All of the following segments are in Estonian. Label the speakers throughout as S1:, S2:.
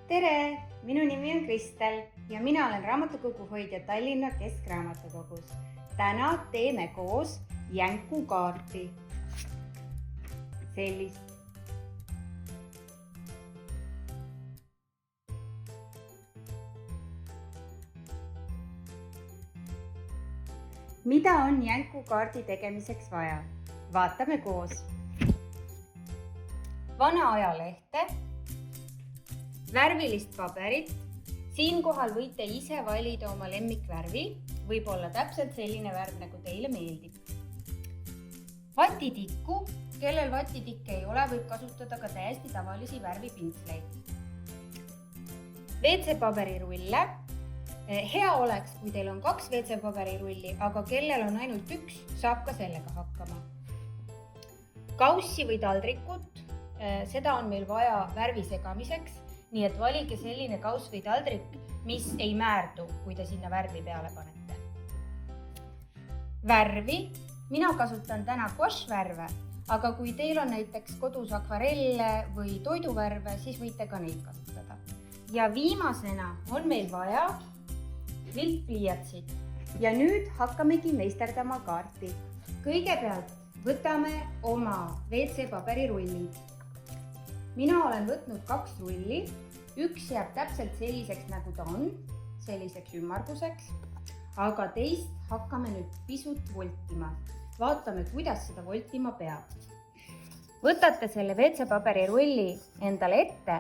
S1: Tere! Minu nimi on Kristel ja mina olen raamatukogu hoidja Tallinna Keskraamatukogus. Täna teeme koos jänkukaarti. Sellist. Mida on jänkukaardi tegemiseks vaja? Vaatame koos. Vana ajalehte, värvilist paberit. Siinkohal võite ise valida oma lemmikvärvi, võib olla täpselt selline värv, nagu teile meeldib. Vatitikku, kellel vatitikke ei ole, võib kasutada ka täiesti tavalisi värvipinsleid. WC-paberirulle. Hea oleks, kui teil on 2 WC-paberirulli, aga kellel on ainult 1, saab ka sellega hakkama. Kaussi või taldrikut, seda on meil vaja värvi segamiseks. Nii et valige selline kauss või taldrik, mis ei määrdu, kui te sinna värvi peale panete. Värvi. Mina kasutan täna gouache-värve, aga kui teil on näiteks kodus akvarelle või toiduvärve, siis võite ka neid kasutada. Ja viimasena on meil vaja viltpliiatsid. Ja nüüd hakkamegi meisterdama kaarti. Kõigepealt võtame oma WC-paberirullid. Mina olen võtnud 2 rulli, 1 jääb täpselt selliseks, nagu ta on, selliseks ümmarguseks, aga teist hakkame nüüd pisut voltima. Vaatame, kuidas seda voltima peab. Võtate selle WC-paberirulli endale ette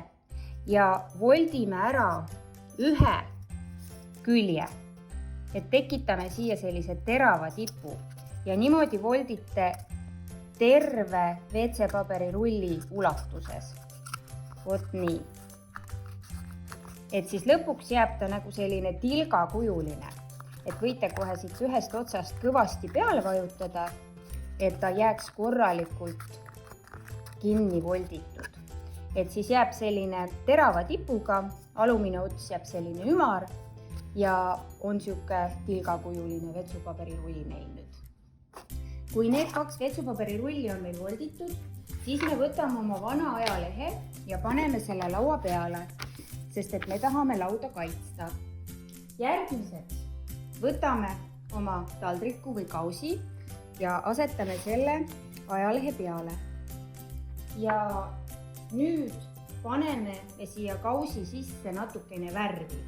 S1: ja voldime ära ühe külje, et tekitame siia sellise terava tipu ja niimoodi voldite terve WC-paberirulli ulatuses. Vot nii. Et siis lõpuks jääb ta nagu selline tilgakujuline, et võite kohe siit ühest otsast kõvasti peale vajutada, et ta jääks korralikult kinni volditud. Et siis jääb selline terava tipuga, alumine ots jääb selline ümar ja on siuke tilgakujuline WC-paberirulli meil nüüd. Kui need 2 WC-paberirulli on meil volditud, siis me võtame oma vana ajalehe ja paneme selle laua peale, sest et me tahame lauda kaitsta. Järgmiseks võtame oma taldriku või kausi ja asetame selle ajalehe peale. Ja nüüd paneme siia kausi sisse natukene värvi.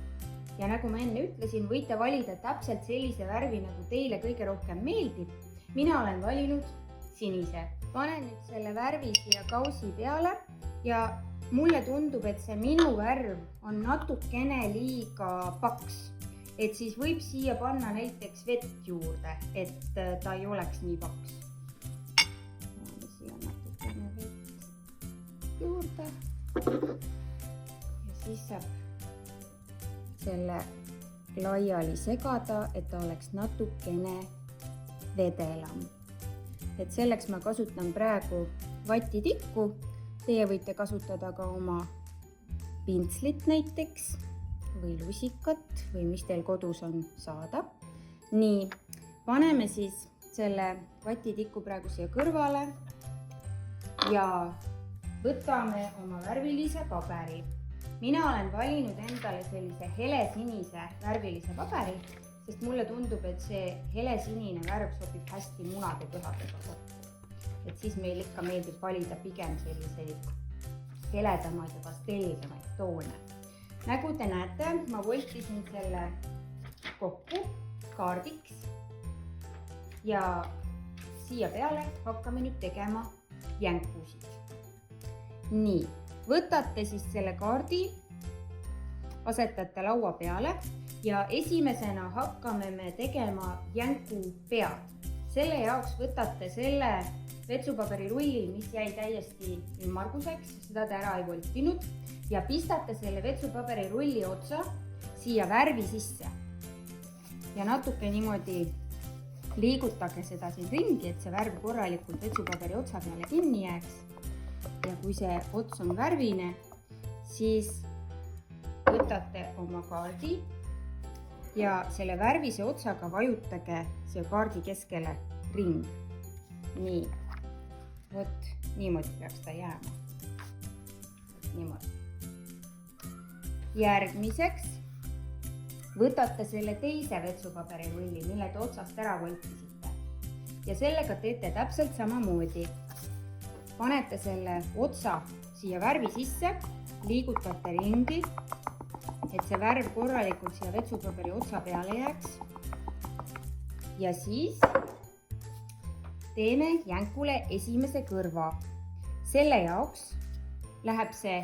S1: Ja nagu ma enne ütlesin, võite valida täpselt sellise värvi, nagu teile kõige rohkem meeldib. Mina olen valinud sinise. Panen nüüd selle värvi siia kausi peale ja mulle tundub, et see minu värv on natukene liiga paks. Et siis võib siia panna näiteks vett juurde, et ta ei oleks nii paks. Paneme siia natukene vett juurde. Ja siis saab selle laiali segada, et ta oleks natukene vedelam. Et selleks ma kasutan praegu vatitikku. Teie võite kasutada ka oma pintslit näiteks või lusikat või mis teil kodus on saada. Nii, paneme siis selle vatitikku praegu siia kõrvale ja võtame oma värvilise paberi. Mina olen valinud endale sellise helesinise värvilise paberi, sest mulle tundub, et see helesinine värv sobib hästi munade pühadega kokku. Et siis meil ikka meeldib valida pigem selliseid heledamaid ja pastellisemaid toone. Nagu te näete, ma voltisin selle kokku kaardiks ja siia peale hakkame nüüd tegema jänkusid. Nii, võtate siis selle kaardi, asetate laua peale ja esimesena hakkame me tegema jänku pead. Selle jaoks võtate selle WC-paberirulli, mis jäi täiesti ümmarguseks, seda te ära ei voltinud ja pistate selle WC-paberirulli otsa siia värvi sisse. Ja natuke niimoodi liigutage seda siin ringi, et see värv korralikult WC-paberi otsa peale kinni jääks. Ja kui see ots on värvine, siis võtate oma kaardi ja selle värvise otsaga vajutage siia kaardi keskele ring. Nii, vot niimoodi peaks ta jääma. Niimoodi. järgmiseks võtate selle teise vetsupaberirulli, mille te otsast ära võltsisite ja sellega teete täpselt samamoodi. Panete selle otsa siia värvi sisse, liigutate ringi, et see värv korralikult siia vetsupaberi otsa peale jääks. Ja siis teeme jänkule esimese kõrva. Selle jaoks läheb see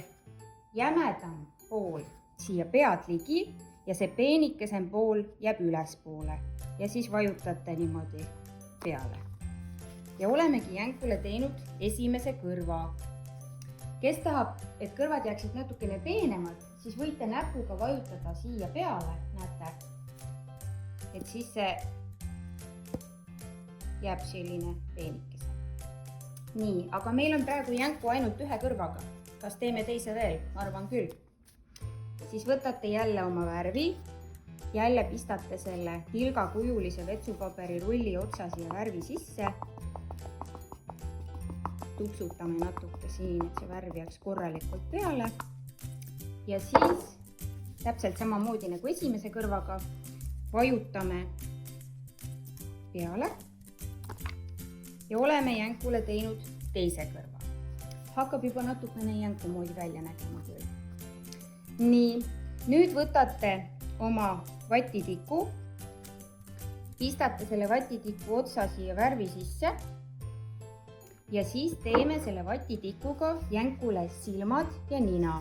S1: jämedam pool siia pead ligi ja see peenikesem pool jääb ülespoole ja siis vajutate niimoodi peale. Ja olemegi jänkule teinud esimese kõrva. Kes tahab, et kõrvad jääksid natukene peenemad, siis võite näpuga vajutada siia peale, näete, et siis see jääb selline peenikese. Nii, aga meil on praegu jänku ainult ühe kõrvaga. Kas teeme teise veel? Ma arvan küll. Siis võtate jälle oma värvi, jälle pistate selle tilgakujulise vetsupaberi rulli otsa siia värvi sisse. Tuksutame natuke siin, et see värv jääks korralikult peale. Ja siis täpselt samamoodi nagu esimese kõrvaga vajutame peale ja oleme jänkule teinud teise kõrva. Hakkab juba natukene jänku moodi välja nägema küll. Nii, nüüd võtate oma vatitiku, pistate selle vatitiku otsa siia värvi sisse ja siis teeme selle vatitikuga jänkule silmad ja nina.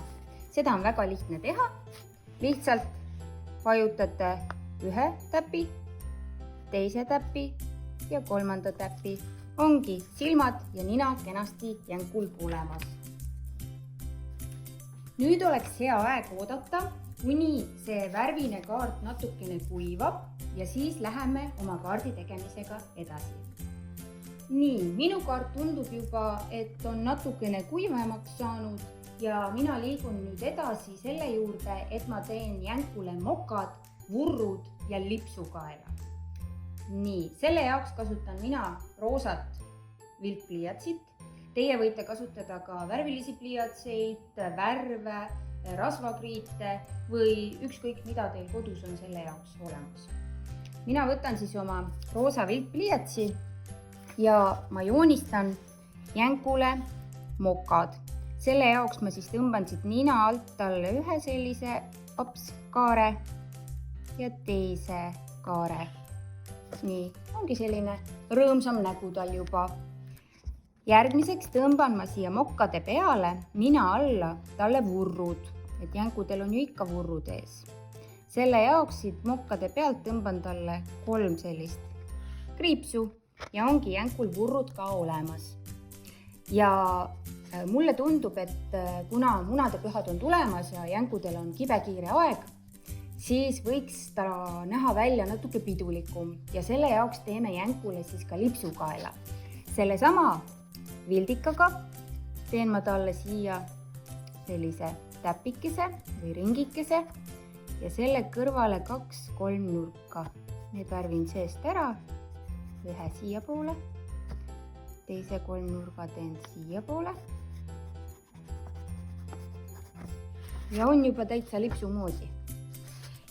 S1: Seda on väga lihtne teha. Lihtsalt vajutate ühe täpi, teise täpi ja kolmanda täpi. Ongi silmad ja nina kenasti jänkul olemas. Nüüd oleks hea aeg oodata, kuni see värvine kaart natukene kuivab ja siis läheme oma kaardi tegemisega edasi. Nii, minu kaart tundub juba, et on natukene kuivemaks saanud ja mina liigun nüüd edasi selle juurde, et ma teen jänkule mokad, vurrud ja lipsukaela. Nii, selle jaoks kasutan mina roosat viltpliiatsit. Teie võite kasutada ka värvilisi pliiatseid, värve, rasvakriite või ükskõik mida teil kodus on selle jaoks olemas. Mina võtan siis oma roosa viltpliiatsi ja ma joonistan jänkule mokad. Selle jaoks ma siis tõmban siit nina alt talle ühe sellise kaare ja teise kaare. Nii, ongi selline rõõmsam nägu tal juba. Järgmiseks tõmban ma siia mokkade peale nina alla talle vurrud, et jänkudel on ju ikka vurrud ees. Selle jaoks siit mokkade pealt tõmban talle 3 sellist kriipsu ja ongi jänkul vurrud ka olemas. Ja mulle tundub, et kuna munadepühad on tulemas ja jänkudel on kibekiire aeg, siis võiks ta näha välja natuke pidulikum ja selle jaoks teeme jänkule siis ka lipsukaela. Selle sama vildikaga teen ma talle siia sellise täpikese või ringikese ja selle kõrvale 2 kolmnurka. Need värvin seest ära, ühe siia poole, teise kolmnurga teen siia poole. Ja on juba täitsa lipsu moodi.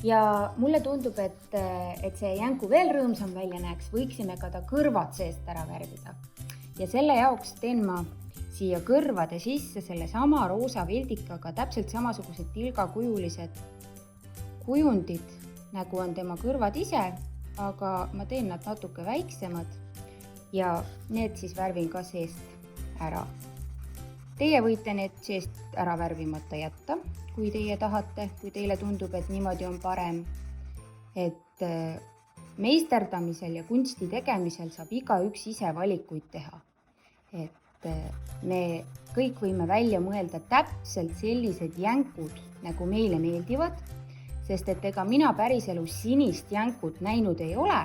S1: Ja mulle tundub, et see jänku veel rõõmsam välja näeks, võiksime ka ta kõrvad seest ära värvida. Ja selle jaoks teen ma siia kõrvade sisse selle sama roosa vildikaga täpselt samasugused tilgakujulised kujundid, nagu on tema kõrvad ise, aga ma teen nad natuke väiksemad ja need siis värvin ka seest ära. Teie võite need seest ära värvimata jätta, kui teie tahate, kui teile tundub, et niimoodi on parem. Et meisterdamisel ja kunsti tegemisel saab igaüks ise valikuid teha. Et me kõik võime välja mõelda täpselt sellised jänkud, nagu meile meeldivad, sest et ega mina päriselus sinist jänkut näinud ei ole,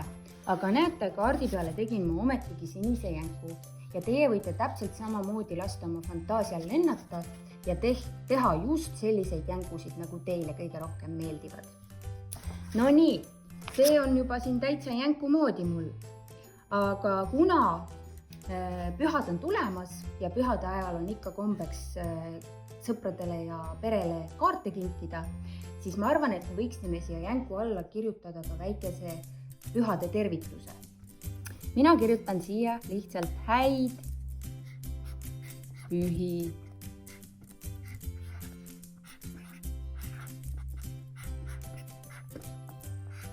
S1: aga näete, kaardi peale tegin ma ometigi sinise jänku ja teie võite täpselt samamoodi lasta oma fantaasial lennata ja teha just selliseid jänkusid, nagu teile kõige rohkem meeldivad. No nii, see on juba siin täitsa jänku moodi mul, aga kuna pühad on tulemas ja pühade ajal on ikka kombeks sõpradele ja perele kaarte kinkida, siis ma arvan, et me võiksime siia jänku alla kirjutada ka väikese pühade tervituse. Mina kirjutan siia lihtsalt häid pühi.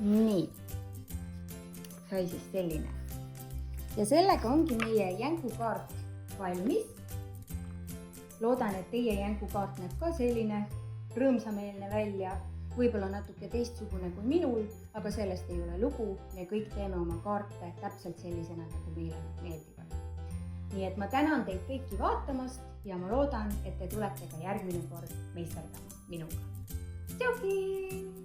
S1: Nii, sai siis selline. Ja sellega ongi meie jänkukaart valmis. Loodan, et teie jänkukaart näeb ka selline rõõmsameelne välja, võib-olla natuke teistsugune kui minul, aga sellest ei ole lugu. Me kõik teeme oma kaarte täpselt sellisena, nagu meile meeldivad. Nii et ma tänan teid kõiki vaatamast ja ma loodan, et te tulete ka järgmine kord meisterdama minuga. Tšauki!